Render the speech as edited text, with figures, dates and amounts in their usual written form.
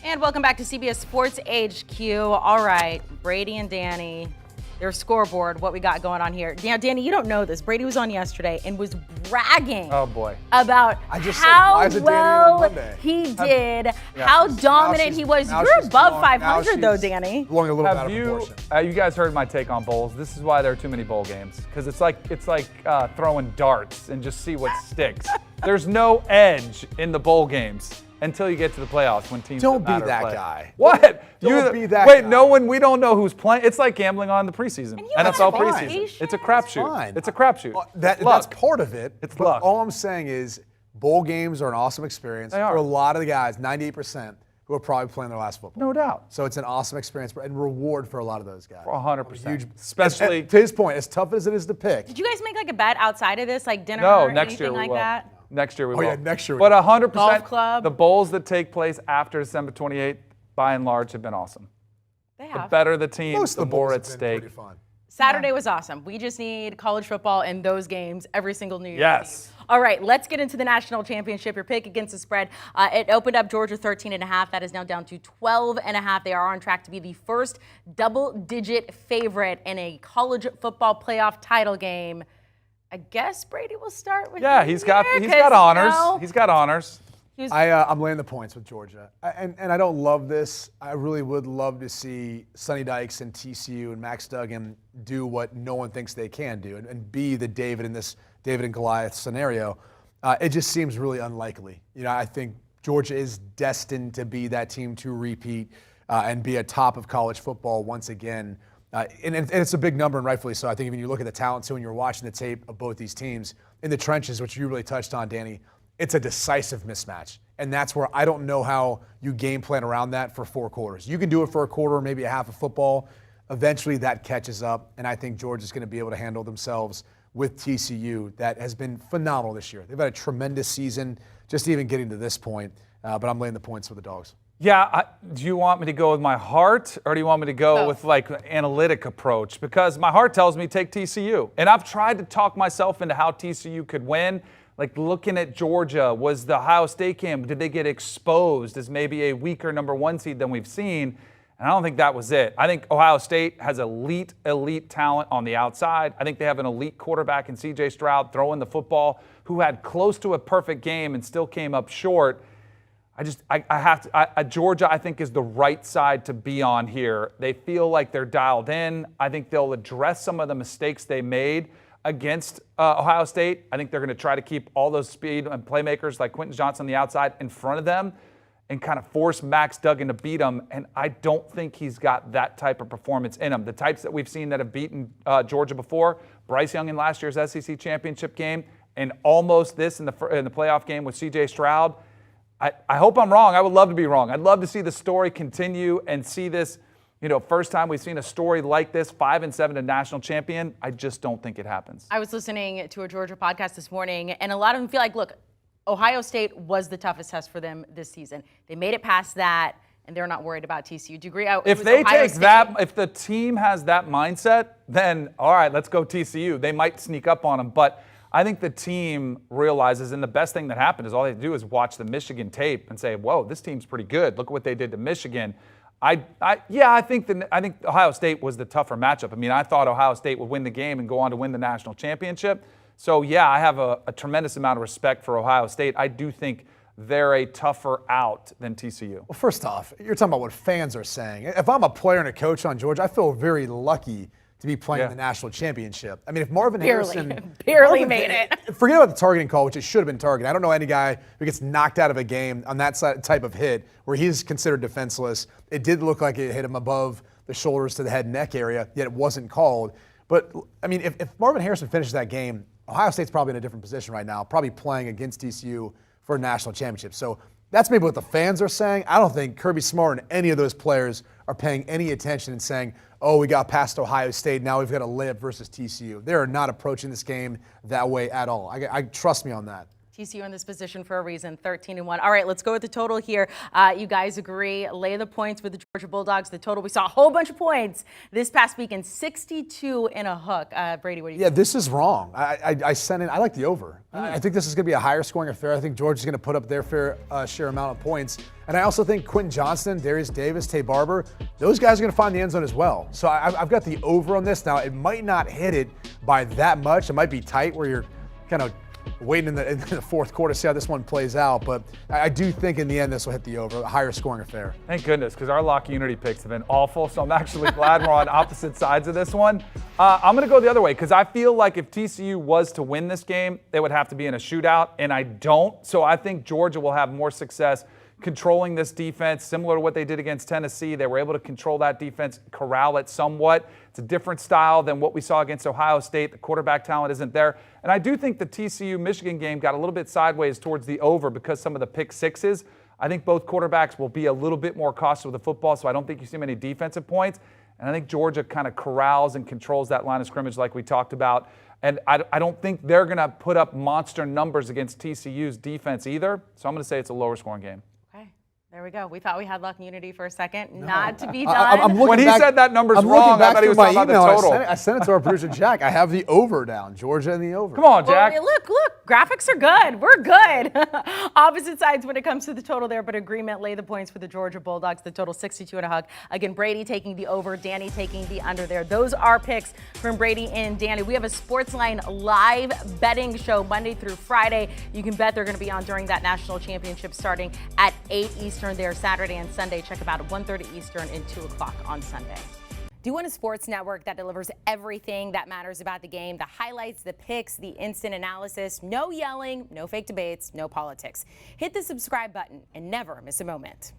And welcome back to CBS Sports HQ. All right, Brady and Danny, their scoreboard, what we got going on here. Now, Danny, you don't know this. Brady was on yesterday and was bragging about how well he did, how dominant he was. You're above 500, though, Danny. Blowing a little out of proportion. You guys heard my take on bowls. This is why there are too many bowl games, because it's like throwing darts and just see what sticks. There's no edge in the bowl games until you get to the playoffs when teams don't that be matter that play. guy. What? Don't be that wait, guy. no one. We don't know who's playing. It's like gambling on the preseason. NFL preseason. It's a crapshoot. It's a crapshoot. That's part of it. It's luck. All I'm saying is bowl games are an awesome experience for a lot of the guys, 98%, who are probably playing their last football. No doubt. So it's an awesome experience and reward for a lot of those guys. 100%. Especially to his point, as tough as it is to pick. Did you guys make like a bet outside of this, like dinner or next year anything like will. that? Next year we will. Yeah, next year we will. But will. 100%, Golf club. the bowls that take place after December 28th, by and large, have been awesome. They have. The better the team, Most the of the more bowls at have been stake. pretty fun. Saturday was awesome. We just need college football in those games every single New Year's Yes. Eve. All right, let's get into the national championship. Your pick against the spread. It opened up Georgia 13.5. That is now down to 12.5. They are on track to be the first double-digit favorite in a college football playoff title game. I guess Brady will start with He's got honors. He's got honors. I'm laying the points with Georgia. And I don't love this. I really would love to see Sonny Dykes and TCU and Max Duggan do what no one thinks they can do and be the David in this David and Goliath scenario. It just seems really unlikely. I think Georgia is destined to be that team to repeat and be a top of college football once again. And it's a big number, and rightfully so. I think when you look at the talent, too, when you're watching the tape of both these teams in the trenches, which you really touched on, Danny, it's a decisive mismatch. And that's where I don't know how you game plan around that for 4 quarters. You can do it for a quarter, maybe a half of football. Eventually that catches up, and I think Georgia's going to be able to handle themselves with TCU. That has been phenomenal this year. They've had a tremendous season, just even getting to this point. But I'm laying the points with the Dogs. Yeah, do you want me to go with my heart, or do you want me to go with like an analytic approach? Because my heart tells me take TCU. And I've tried to talk myself into how TCU could win. Like looking at Georgia, was the Ohio State game, did they get exposed as maybe a weaker number 1 seed than we've seen? And I don't think that was it. I think Ohio State has elite talent on the outside. I think they have an elite quarterback in C.J. Stroud throwing the football, who had close to a perfect game and still came up short. Georgia, I think, is the right side to be on here. They feel like they're dialed in. I think they'll address some of the mistakes they made against Ohio State. I think they're going to try to keep all those speed and playmakers like Quentin Johnson on the outside in front of them and kind of force Max Duggan to beat them. And I don't think he's got that type of performance in him. The types that we've seen that have beaten Georgia before, Bryce Young in last year's SEC championship game, and almost this in the playoff game with C.J. Stroud. I hope I'm wrong. I would love to be wrong. I'd love to see the story continue and see this, first time we've seen a story like this, 5-7 to national champion. I just don't think it happens. I was listening to a Georgia podcast this morning, and a lot of them feel like, look, Ohio State was the toughest test for them this season. They made it past that, and they're not worried about TCU. Do you agree? If they take that, if the team has that mindset, then all right, let's go TCU. They might sneak up on them, but I think the team realizes, and the best thing that happened is all they have to do is watch the Michigan tape and say, whoa, this team's pretty good. Look at what they did to Michigan. I think Ohio State was the tougher matchup. I mean, I thought Ohio State would win the game and go on to win the national championship. So, yeah, I have a tremendous amount of respect for Ohio State. I do think they're a tougher out than TCU. Well, first off, you're talking about what fans are saying. If I'm a player and a coach on Georgia, I feel very lucky to be playing the national championship. I mean, if Marvin Harrison barely made it. Forget about the targeting call, which it should have been targeted. I don't know any guy who gets knocked out of a game on that type of hit where he's considered defenseless. It did look like it hit him above the shoulders to the head and neck area, yet it wasn't called. But, I mean, if Marvin Harrison finishes that game, Ohio State's probably in a different position right now, probably playing against TCU for a national championship. So that's maybe what the fans are saying. I don't think Kirby Smart and any of those players are paying any attention and saying, oh, we got past Ohio State, now we've got to live versus TCU. They are not approaching this game that way at all. I trust me on that. TCU in this position for a reason, 13-1. All right, let's go with the total here. You guys agree, lay the points with the Georgia Bulldogs. The total, we saw a whole bunch of points this past weekend, 62 and a hook. Brady, what do you think? This is wrong. I sent in, I like the over. I think this is going to be a higher scoring affair. I think Georgia's going to put up their fair share amount of points. And I also think Quinn Johnston, Darius Davis, Tay Barber, those guys are going to find the end zone as well. So I've got the over on this. Now, it might not hit it by that much. It might be tight where you're kind of waiting in the fourth quarter to see how this one plays out. But I do think in the end this will hit the over, a higher scoring affair. Thank goodness, because our Lock Unity picks have been awful. So I'm actually glad we're on opposite sides of this one. I'm going to go the other way because I feel like if TCU was to win this game, they would have to be in a shootout, and I don't. So I think Georgia will have more success controlling this defense, similar to what they did against Tennessee. They were able to control that defense, corral it somewhat. It's a different style than what we saw against Ohio State. The quarterback talent isn't there. And I do think the TCU-Michigan game got a little bit sideways towards the over because some of the pick sixes. I think both quarterbacks will be a little bit more cautious with the football, so I don't think you see many defensive points. And I think Georgia kind of corrals and controls that line of scrimmage like we talked about. And I don't think they're going to put up monster numbers against TCU's defense either. So I'm going to say it's a lower scoring game. There we go. We thought we had Lock Unity for a second. No. Not to be done. When he said that number's wrong, I thought he was talking about the total. I sent it to our producer, Jack. I have the over down. Georgia and the over. Come on, Jack. Well, look. Graphics are good. We're good. Opposite sides when it comes to the total there, but agreement, lay the points for the Georgia Bulldogs. The total 62 and a hug. Again, Brady taking the over, Danny taking the under there. Those are picks from Brady and Danny. We have a Sportsline live betting show Monday through Friday. You can bet they're going to be on during that national championship starting at 8 Eastern there Saturday and Sunday. Check them out at 1:30 Eastern and 2 o'clock on Sunday. Do you want a sports network that delivers everything that matters about the game? The highlights, the picks, the instant analysis, no yelling, no fake debates, no politics. Hit the subscribe button and never miss a moment.